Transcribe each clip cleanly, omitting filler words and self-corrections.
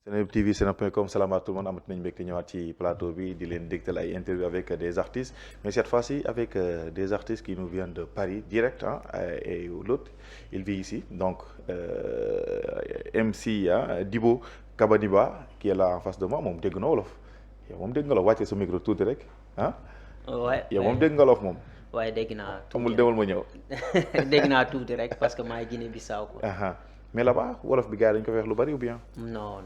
Seneweb TV Seneweb.com salaam tout le monde amati nañu mbégte ñëwaat ci plateau bi di leen dégtal ay interview avec des artistes mais cette fois-ci avec des artistes qui nous viennent de Paris direct et l'autre il vit ici donc MC Djibo Kabaniba qui est là en face de moi moom dégg na wolof yow moom dégg nga wolof wàcce sa micro tuuti rek yow moom dégg nga wolof moom. waaye dégg naa tuuti amul demal ma ñëw. dégg naa tuuti rek parce que maa ngi Guinée Bissau ko. mais là-bas wolof bi gars yi dañu ko wax lu bari ou bien. non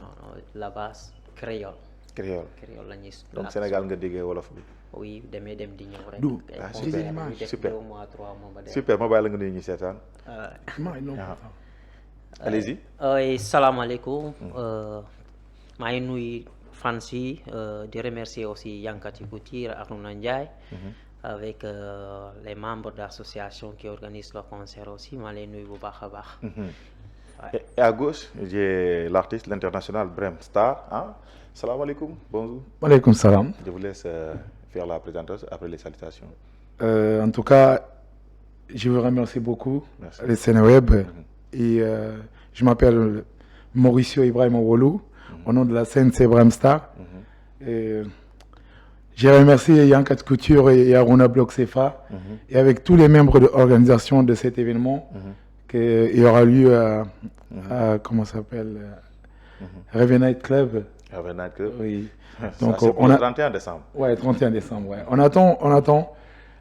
là-bas créole. créole la ñuy. donc Sénégal nga déggee wolof bi. oui demee dem di ñëw rek. super 2 mois 3 mois ba dem. super ma bàyyi la nga nuyu ñu seetaan. allez-y. salaamaaleykum. maa ngi nuyu fans yi di remercier aussi Yankati Couture ak Aruna Ndiaye. avec les membres d'association qui organisent le concert aussi maa lay nuyu bu baax a baax. Et à gauche, j'ai l'artiste, l'international Brem Star. Salam alaikum, bonjour. Alaikum salam. Je vous laisse faire la présentation après les salutations. En tout cas, je vous remercie beaucoup, Merci. les Seneweb. Et je m'appelle Mauricio Ibrahim Owolu. Au nom de la scène, c'est Brem Star. Et j'ai remercié Yankat Couture et Aruna Bloc Cefa. Et avec tous les membres de l'organisation de cet événement. Il y aura lieu à comment ça s'appelle Rêve Night Club. Rêve Night Club. Oui. Donc on a 31 décembre. Ouais, 31 décembre. Ouais. On attend.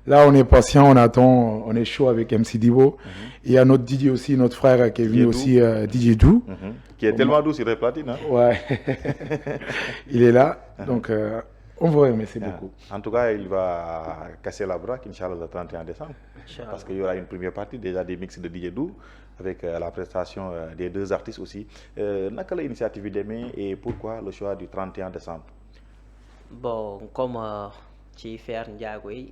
Là, on est patient, on attend, on est chaud avec MC Djibo. Il y a notre DJ aussi, notre frère qui est venu aussi, DJ Dou. Qui est tellement doux sur les platines. Ouais. Il est là. Donc, on vous remercie beaucoup. En tout cas, il va casser la braque, Inch'Allah, le 31 décembre. Parce qu'il y aura une première partie, déjà des mix de DJ Dou, avec la prestation des deux artistes aussi. Naka la initiative demain et pourquoi le choix du 31 décembre? Bon, comme ci faire Ndiago yi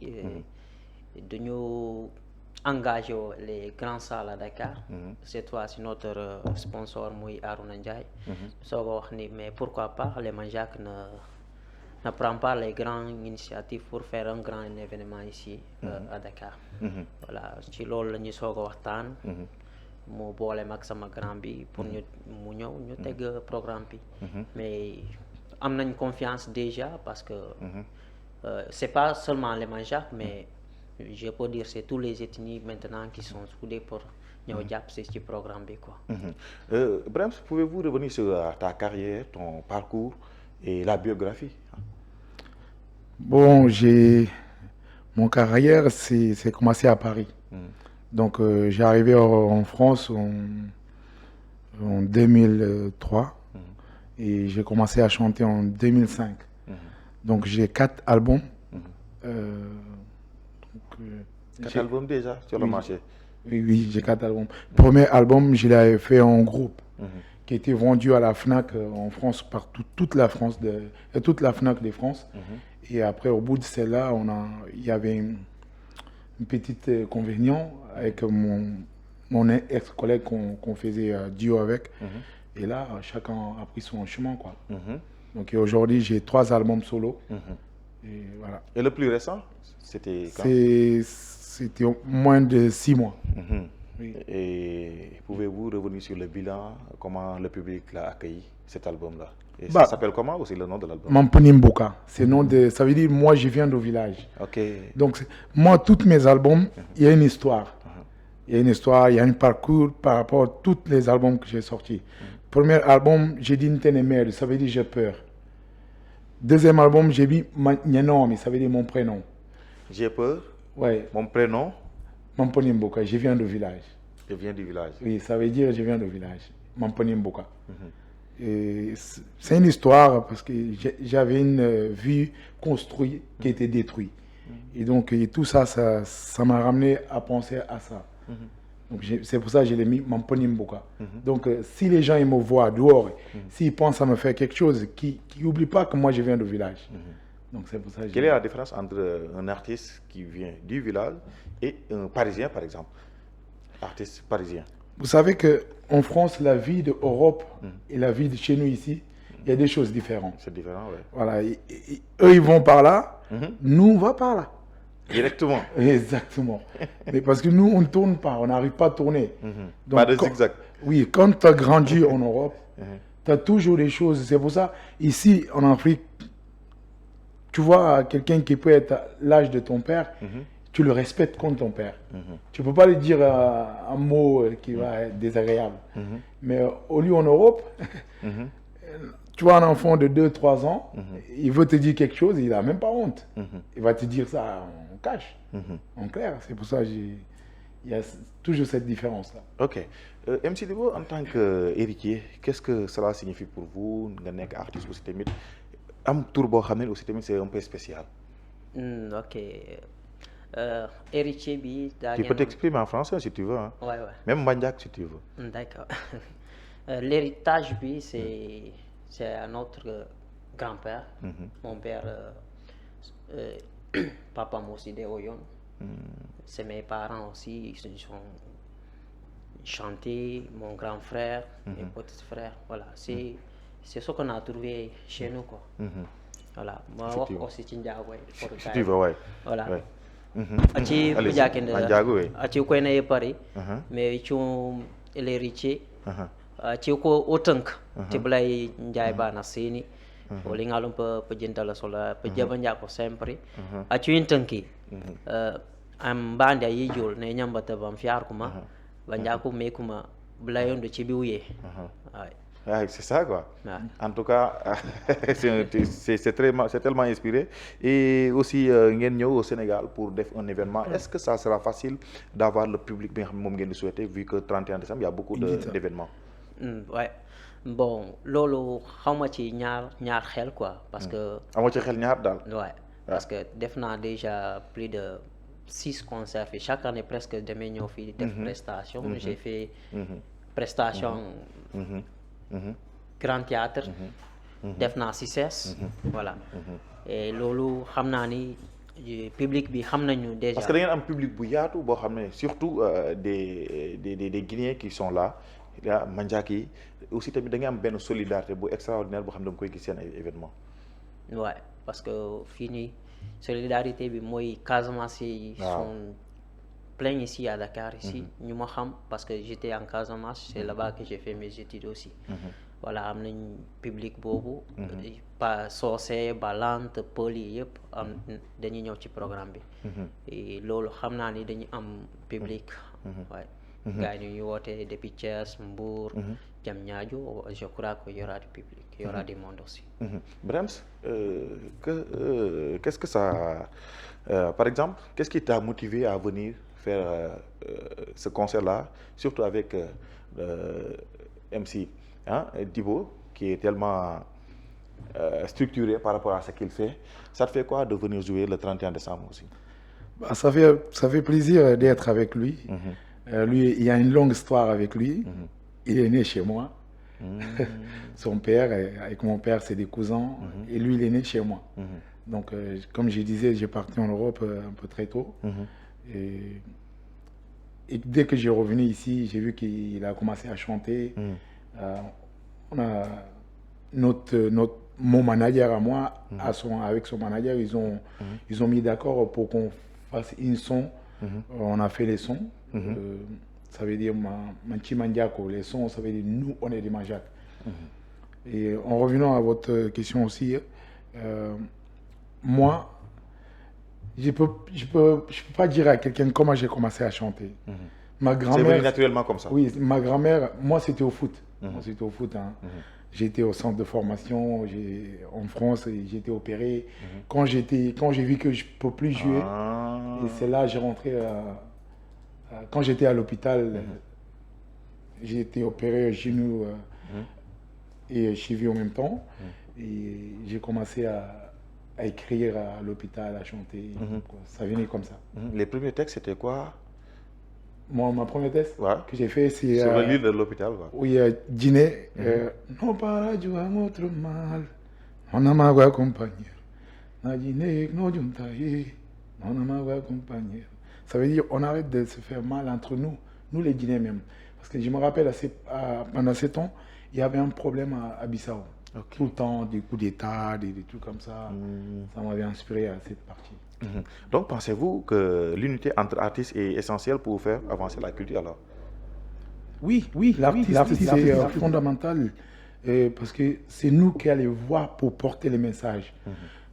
dañu engagé les grandes salles à Dakar. Cette fois-ci notre sponsor muy Aruna Ndiaye. soo ko wax ni mais pourquoi pas les Manjaak ne prend pas les grandes initiatives pour faire un grand événement ici à Dakar. Voilà ci loolu la ñuy soog a waxtaan. mu boole mag sama grand bi pour mu ñëw ñu teg programme bi. mais am nañ confiance déjà parce que c'est pas seulement les Manjaak mais je peux dire c'est tous les ethnies maintenant qui sont soudés pour ñëw jàpp ci programme bi quoi. Brem, pouvez-vous revenir sur ta carrière, ton parcours et la biographie? Bon, mon carrière, c'est commencé à Paris. Donc, j'ai arrivé en France en 2003 et j'ai commencé à chanter en 2005. Donc, j'ai 4 albums. 4 albums déjà sur le marché? Oui, j'ai 4 albums. Premier album, je l'avais fait en groupe. Qui était vendu à la FNAC en France, partout, toute la FNAC de France. Et après, au bout de celle-là, il y avait une petite inconvénient avec mon ex-collègue qu'on faisait duo avec. Et là, chacun a pris son chemin, quoi. Donc aujourd'hui, j'ai 3 albums solo. Et voilà. Et le plus récent, c'était quand? C'était moins de 6 mois. Oui. Et pouvez-vous revenir sur le bilan, comment le public l'a accueilli, cet album-là? Et ça s'appelle comment aussi le nom de l'album? Mamponimboka. Ça veut dire moi je viens du village. Ok. Donc moi, tous mes albums, il y a une histoire. Il y a une histoire, il y a un parcours par rapport à tous les albums que j'ai sortis. Premier album, j'ai dit Ntenemere, ça veut dire j'ai peur. Deuxième album, j'ai dit Nyanomi, ça veut dire mon prénom. J'ai peur. Ouais. Mon prénom? Mamponimboka, je viens du village. Je viens du village. Oui, ça veut dire je viens du village. Mamponimboka. C'est une histoire parce que j'avais une vie construite qui était détruite. Et donc tout ça m'a ramené à penser à ça. Donc c'est pour ça que je l'ai mis Mamponimboka. Donc si les gens ils me voient dehors, s'ils pensent à me faire quelque chose, qu'ils n'oublient pas que moi je viens du village. Donc c'est pour ça que Quelle est la différence entre un artiste qui vient du village et un Parisien, par exemple? Artiste parisien. Vous savez qu'en France, la vie d'Europe et la vie de chez nous ici, il y a des choses différentes. C'est différent, oui. Voilà. Eux, ils vont par là, nous, on va par là. Directement. Exactement. Mais parce que nous, on ne tourne pas, on n'arrive pas à tourner. Donc, pas de zigzag. Oui, quand tu as grandi en Europe, Tu as toujours des choses. C'est pour ça, ici, en Afrique, tu vois quelqu'un qui peut être à l'âge de ton père, tu le respectes comme ton père. Tu ne peux pas lui dire un mot qui va être désagréable. Mais au lieu en Europe, tu vois un enfant de 2-3 ans, il veut te dire quelque chose, il n'a même pas honte. Il va te dire ça en cash, en clair. C'est pour ça qu'il y a toujours cette différence-là. Ok. MC Debo, en tant qu'héritier, qu'est-ce que cela signifie pour vous? Vous êtes artiste aussi, am tour boo xam ne aussi tamit c'est un peu spécial. Ok. Héritier bi. Tu peux t'exprimer en français si tu veux. Hein. Ouais. Même Mandiak si tu veux. D'accord. L'héritage bi c'est à notre grand-père. Mon père, papa aussi de Oyon. C'est mes parents aussi, ils sont chantés, mon grand frère, mes petits frères. Voilà, c'est ce qu'on a trouvé chez nous, quoi. Voilà, moi aussi si tu veux, ouais. Voilà. Aci koyna Paris, mais tu l'héritier. Aci ko otank, ti blay njay bana sini. Oli ngalum pe jintala sola pe jabanja ko sempre. Aci intanki. Am banda yijul ne nyambata bam fiar kuma. Banja ko me kuma blayon de ci biouye. C'est ça quoi. En tout cas, c'est tellement inspiré. Et aussi, au Sénégal pour un événement. Est-ce que ça sera facile d'avoir le public bien souhaité vu que 31 décembre, il y a beaucoup d'événements? Ouais. Bon, lolo, xawma ci ñaar xel quoi parce que amo ci xel ñaar dal. Ouais. Parce que defna déjà plus de 6 concerts et chaque année presque demain ñoo fi def prestation. J'ai fait prestation Grand Théâtre, defna CICES, voilà. Et lolo xamna ni public bi xamnañu déjà. Parce que da ngeen am public bu yaatu bo xamné surtout des Guinéens qui sont là. Mandiaki aussi tamit da ngay am benn solidarité bu extraordinaire boo xam ne da nga koy gis seen ay événement. Ouais, parce que fini solidarité bi mooy Casamance yi sont pleins ici à Dakar ici ñu ma xam parce que j'étais en Casamance, c'est là-bas que j'ai fait mes études aussi. Voilà, am nañ public boobu pas soose balante pël yi yëpp am dañuy ñëw ci programme bi et loolu xam naa ni dañu am public waaye gars yi ñu woote depuis Thiès, Mbour, Diamniadio, je crois qu'il y aura du public, il y aura du monde aussi. Brems, qu'est-ce que ça... par exemple, qu'est-ce qui t'a motivé à venir faire ce concert-là, surtout avec MC Debo, qui est tellement structuré par rapport à ce qu'il fait. Ça te fait quoi de venir jouer le 31 décembre aussi? Bah, ça fait plaisir d'être avec lui. Lui, il y a une longue histoire avec lui. Il est né chez moi. Son père, avec mon père, c'est des cousins. Et lui, il est né chez moi. Donc, comme je disais, j'ai parti en Europe un peu très tôt. Et dès que j'ai revenu ici, j'ai vu qu'il a commencé à chanter. On a mon manager à moi, avec son manager, ils ont mis d'accord pour qu'on fasse une son. On a fait les sons. Ça veut dire Mandiako, les sons, ça veut dire nous, on est des Mandiak. Et en revenant à votre question aussi, moi, je peux pas dire à quelqu'un comment j'ai commencé à chanter. Ma grand-mère, c'est venu naturellement comme ça? Oui, ma grand-mère, moi c'était au foot. Moi, c'était au foot. J'étais au centre de formation en France et j'ai été opéré. Quand j'ai vu que je ne peux plus jouer, et c'est là que j'ai rentré quand j'étais à l'hôpital, j'ai été opéré au genou et cheville en même temps. Et j'ai commencé à écrire à l'hôpital, à chanter. Ça venait comme ça. Les premiers textes, c'était quoi? Moi, ma première texte que j'ai fait, c'est... Sur le lit de l'hôpital, quoi. Oui, dîner. Non, pas là, tu as notre mal. On a ma voix compagnère. Na dîner, non, tu on a ma voix compagnère. Ça veut dire on arrête de se faire mal entre nous les Guinéens même. Parce que je me rappelle, pendant 7 ans, il y avait un problème à Bissau. Tout le temps, des coups d'État, des trucs comme ça. Ça m'avait inspiré à cette partie. Donc, pensez-vous que l'unité entre artistes est essentielle pour faire avancer la culture alors? Oui, l'artiste c'est fondamental. parce que c'est nous qui allons voir pour porter les messages.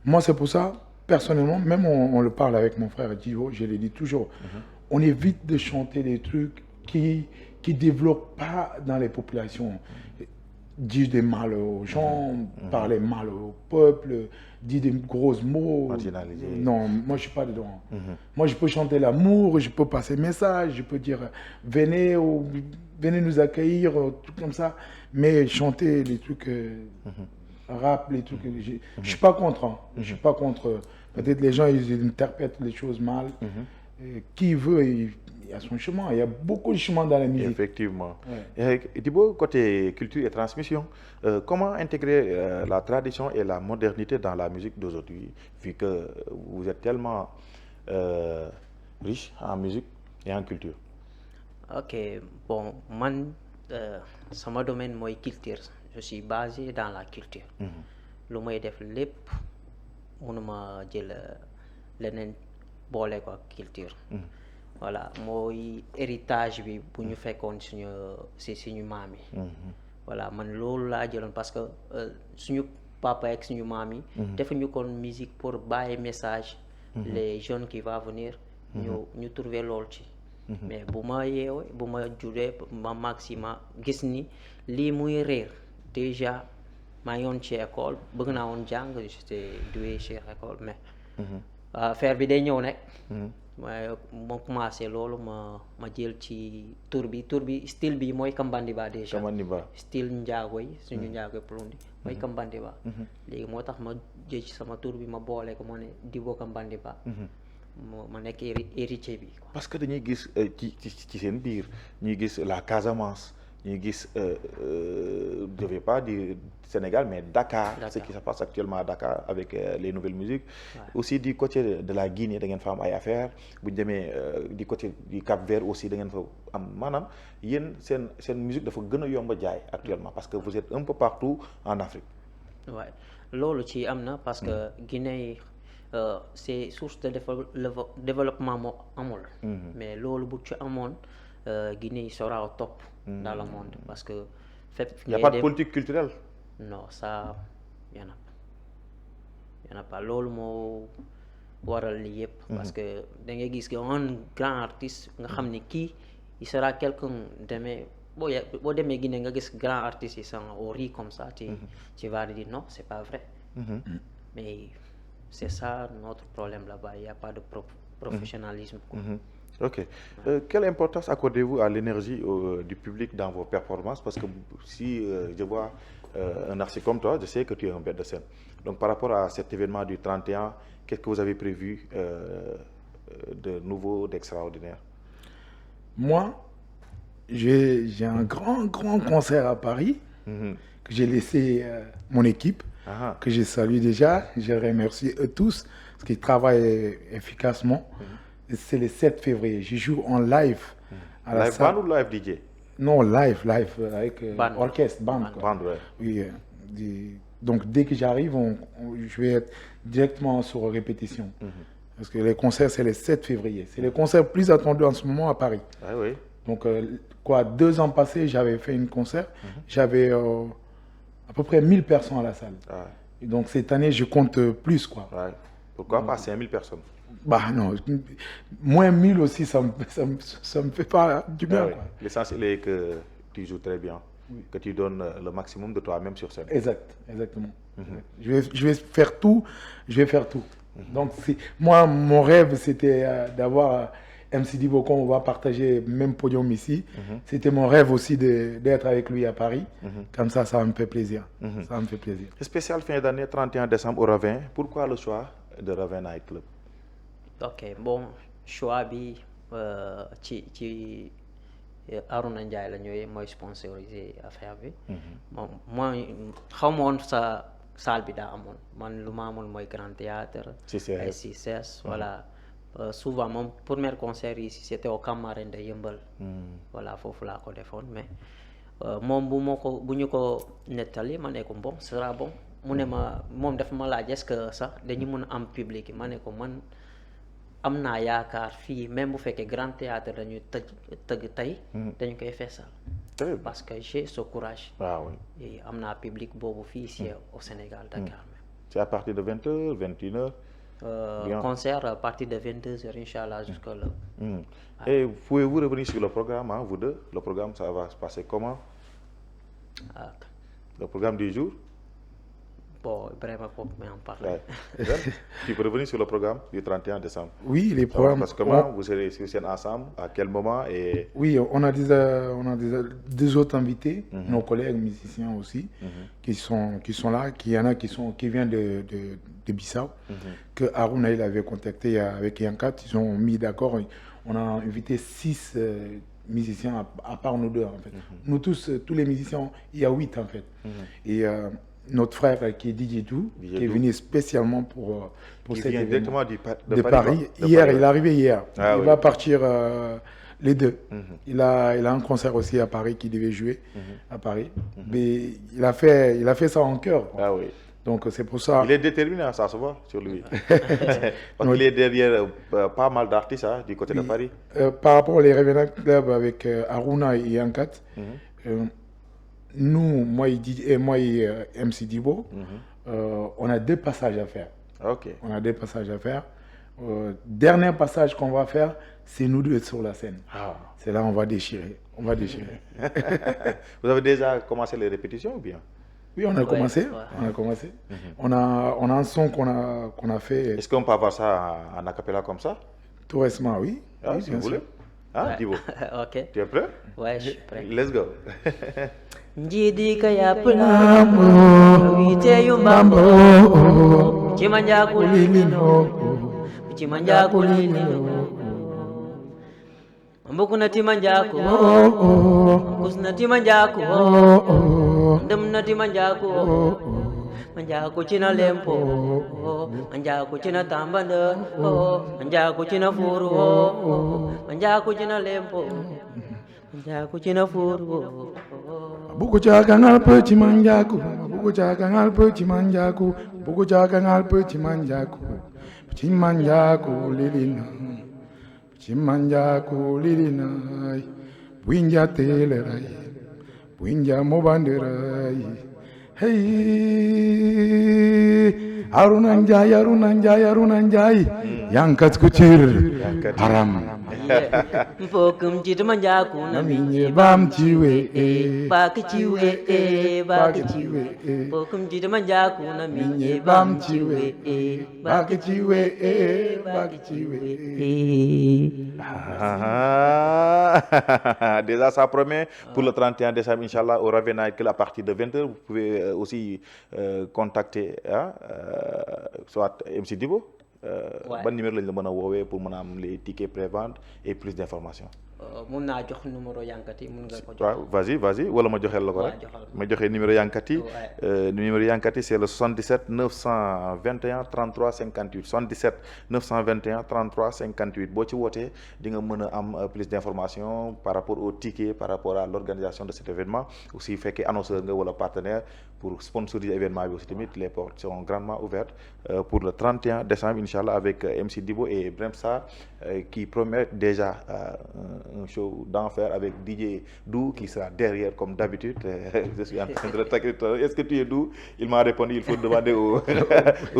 Moi, c'est pour ça, personnellement, même on le parle avec mon frère Divo, je le dis toujours, on évite de chanter des trucs qui développent pas dans les populations. Dire des mal aux gens, parler mal au peuple, dire des gros mots. Non, moi je suis pas dedans. Moi je peux chanter l'amour, je peux passer message, je peux dire venez nous accueillir, tout comme ça. Mais chanter les trucs rap, les trucs, je suis pas contre. Hein. Je suis pas contre. Peut-être les gens ils interprètent les choses mal. Qui veut, il y a son chemin. Il y a beaucoup de chemins dans la musique. Effectivement. Ouais. Et Dibo, côté culture et transmission, comment intégrer la tradition et la modernité dans la musique d'aujourd'hui, vu que vous êtes tellement riche en musique et en culture? Ok, bon, moi, mon domaine, moi, culture. Je suis basé dans la culture. Le moyen de faire lépp, on m'a dit le boole ko culture. Voilà mooy héritage bi bu ñu fekkoon suñu maam yi. Voilà man loolu laa jëloon parce que suñu papa ak suñu maam yi defuñu kon musique pour bàyyi message les jeunes qui va venir ñu trouver loolu ci. Mais bu ma yeewee bu ma juree ma maxima gis ni lii muy réer déjà maa ngi woon ci école bëgg naa woon jàng j'étais doué ci école mais affaire bi day ñëw nekk waaye moo commencé loolu ma jël ci tur bi style bi mooy Kambandiba déjà style njaago yi suñu njaago Pulundi mooy Kambandiba léegi moo tax ma jël ci sama tur bi ma boole ko moo ne Dibo Kambandiba ma nekk héritier bi parce que dañuy gis ci seen biir ñuy gis la Casamance ñuy gis je vais pas dire Sénégal mais Dakar ce qui se passe actuellement à Dakar avec les nouvelles musiques aussi du côté de la Guinée da ngeen fa am ay affaires bu ñu demee du côté du Cap-Vert aussi da ngeen fa am maanaam yéen seen musique dafa gën a yomb a jaay actuellement parce que vous êtes un peu partout en Afrique. Ouais loolu ci am na parce que Guinée c'est source de développement moo amul mais loolu bu ci amoon Guinée sera au top dans le monde parce que il n'y a pas de politique culturelle. Non, ça y en a pas loolu moo waral li yëpp parce que da ngay gis que un grand artiste nga xam ni kii il sera quelqu'un demain boo demee Guinée nga gis grand artiste yi sont au riz comme ça tu vas dire non c'est pas vrai mais c'est ça notre problème là-bas il y a pas de professionnalisme quoi. Ok. Quelle importance accordez-vous à l'énergie du public dans vos performances? Parce que si je vois un artiste comme toi, je sais que tu es un bête de scène. Donc par rapport à cet événement du 31, qu'est-ce que vous avez prévu de nouveau, d'extraordinaire? Moi, j'ai un grand concert à Paris que j'ai laissé mon équipe, que je salue déjà. Je remercie eux tous parce qu'ils travaillent efficacement. C'est le 7 février. Je joue en live. À la salle. Band ou live DJ? Non, live avec orchestre, band. Band, ouais. Oui. Donc dès que j'arrive, je vais être directement sur répétition. Parce que les concerts, c'est le 7 février. C'est le concert plus attendu en ce moment à Paris. Ah oui. Donc 2 ans passés, j'avais fait un concert. J'avais à peu près 1000 personnes à la salle. Et donc cette année, je compte plus, quoi. Ouais. Pourquoi pas 5000 personnes? Bah non, moins 1000 aussi, ça me fait pas du bien. L'essentiel est que tu joues très bien, que tu donnes le maximum de toi-même sur scène. Exactement. Je vais faire tout. Donc moi, mon rêve, c'était d'avoir MC Dibo, on va partager le même podium ici. C'était mon rêve aussi d'être avec lui à Paris. Comme ça me fait plaisir. Ça me fait plaisir. Spécial fin d'année, 31 décembre au Ravin. Pourquoi le choix de Ravin Night Club? Ok bon choix bi ci Aruna Ndiaye la ñëwee mooy sponsorisé affaire bi bon moi xaw ma woon sa salle bi daa amoon man lu ma amoon mooy Grand Théâtre ay CICES voilà souvent mon premier concert ici c'était au Camarène de Yeumbeul voilà foofu laa ko defoon mais moom bu ñu ko nettali ma ne ko bon ce sera bon mu ne ma moom dafa ma laaj est-ce que sax dañu mën a am public ma ne ko man am naa yaakaar fii même bu fekkee Grand Théâtre dañuy tëgg tey dañu koy feesal parce que j'ai ce courage. Ah oui. Et amener un public beaucoup ici au Sénégal, Dakar. C'est à partir de 20h, 21h. Concert à partir de 22h, Inch'Allah, jusqu'à là. Et pouvez-vous revenir sur le programme, hein, vous deux? Le programme, ça va se passer comment? Le programme du jour? Bon, vraiment, pour en parler. Ouais. Tu peux revenir sur le programme du 31 décembre? Oui, les programmes. Parce que comment vous serez sur scène ensemble? À quel moment? Et... Oui, on a deux autres invités, nos collègues musiciens aussi, qui sont là. Il y en a qui viennent de Bissau, que Harouna il avait contacté avec Yankat. Ils ont mis d'accord. On a invité 6 musiciens à part nous deux en fait. Nous tous les musiciens, il y a 8 en fait. Et notre frère qui est DJ Dou, qui est venu spécialement pour cet événement. Directement de Paris. Hier, il est arrivé hier. Il va partir les deux. Il a un concert aussi à Paris qui devait jouer à Paris. Mais il a fait ça en cœur. Ah oui. Donc c'est pour ça. Il est déterminé, ça se voit sur lui. Parce qu'il est derrière pas mal d'artistes du côté de Paris. Par rapport aux Revenant Club avec Harouna et Yankat, nous, moi et MC Dibo, on a 2 passages à faire. Ok. On a 2 passages à faire. Dernier passage qu'on va faire, c'est nous deux sur la scène. C'est là on va déchirer. Vous avez déjà commencé les répétitions ou bien? Oui, on a commencé. On a commencé. On a un son qu'on a fait. Est-ce qu'on peut avoir ça en acapella comme ça? Tout récemment, oui. Oui, si vous voulez. Ah, Dibo. Ok. Tu es prêt? Ouais, je suis prêt. Let's go. Njidi kaya pula, wite yumbambo, chimanja kulilino, chimanja kulilino. Mbukuna timanjako, kusna timanjako, ndamna timanjako, manjako china lempo, manjako china tambanda, manjako china furu, manjako china lempo, manjako china furu. Buku jaga ngalpe chimanjaku, buku jaga ngalpe chimanjaku, buku jaga ngalpe chimanjaku, chimanjaku lilina. Chimanjaku lilina, buinja telerai, buinja mobanderai. Hey, Arunanjai, Yankat Couture, Haram. Pokum Jitamanjaku, Naminye Bam Chiwe, Bakichiwe, Pokum Jitamanjaku, Naminye Bam Chiwe, Bakichiwe. Déjà, ça promet pour le 31 décembre, Inch'Allah, au Raven Night Club à partir de 20h. Vous pouvez aussi contacter soit MC Dibo. Bon numéro lañ la mën a woowee pour mën a am les tickets prévente et plus d'informations. mun naa jox numéro Yankati mun nga ko jox. waaw vas-y wala ma joxeel la ko rek. ma joxe numéro Yankati. Numéro Yankati c'est le 77 921 33 58 77 921 33 58 boo ci wootee di nga mën a am plus d'informations par rapport au ticket, par rapport à l'organisation de cet événement. Aussi fekkee annonceur nga wala partenaire pour sponsoriser événement bi aussi tamit les portes seront grandement ouvertes pour le 31 décembre Inch'Allah avec MC Dibo et Bremsa qui promet déjà un show d'enfer avec DJ Dou qui sera derrière comme d'habitude. Je suis en train de le taquiner. Est-ce que tu es Dou? Il m'a répondu, il faut demander aux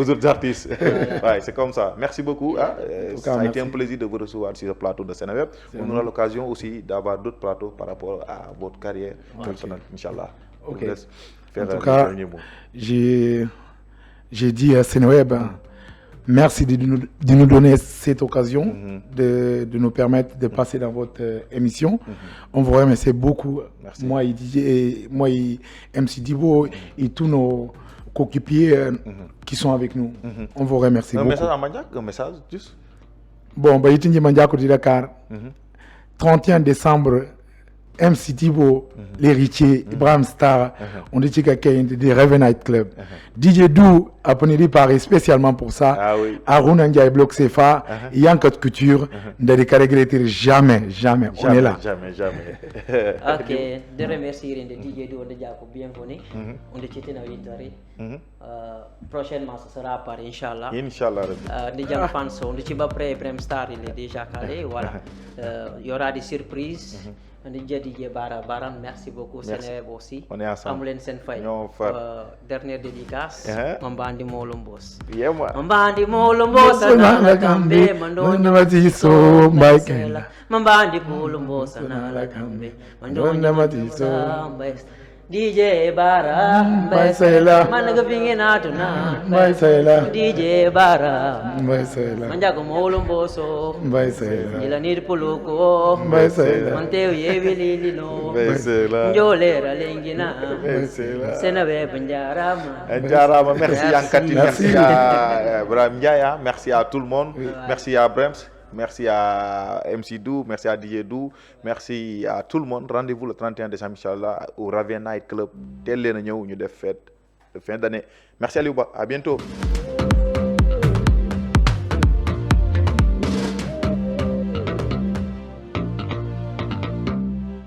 autres artistes. Ouais, c'est comme ça. Merci beaucoup. Ça a été un plaisir de vous recevoir sur le plateau de Seneweb. On aura l'occasion aussi d'avoir d'autres plateaux par rapport à votre carrière personnelle, Inch'Allah. Okay. En tout cas, j'ai dit à Seneweb, merci de nous donner cette occasion de nous permettre de passer dans votre émission. On vous remercie beaucoup. Merci. Moi et MC Dibo et tous nos coéquipiers qui sont avec nous. On vous remercie beaucoup. Un message à Mandiak, un message juste. Bon, Itinji Mandiak de Dakar, 31 décembre, MC Dibo, l'héritier, Ibrahim Star, on dit qu'il y a des Raven Night Club. DJ Dou a pris Paris spécialement pour ça. Harouna Ndiaye Bloc CFA, Yankat Couture, ne regretter jamais. On est là. Jamais. Ok, de remercier DJ Dou, on est bienvenue. On est chez nous. Prochainement, ce sera par Inch'Allah. Inch'Allah. Déjà, on est prêt, Ibrahim Star, il est déjà calé. Voilà. Il y aura des surprises. DJ Baran, merci beaucoup. Seneweb aussi. On est ensemble. Amulen Sen Fay. Dernière dédicace. Mambandi Molombos. Mambandi Molombos na kambe mandona matiso mbaikela. Mambandi Molombos na kambe mandona matiso mbaikela. DJ Bara Mbaisela managa pingin atuna Mbaisela DJ Bara Mbaisela manjago molomboso Mbaisela ila nirpuluko Mbaisela manteo yevililino Mbaisela njolera lengina Mbaisela senabe banjarama Jarama, merci Yankati, merci à Brahim Ndiaye, merci à tout le monde, merci à Brems. Merci à MC Dou, merci à DJ Dou, merci à tout le monde. Rendez-vous le 31 décembre, Inch'Allah, au Ravien Night Club. Tel est le fête de fin d'année. Merci à Liouba, à bientôt.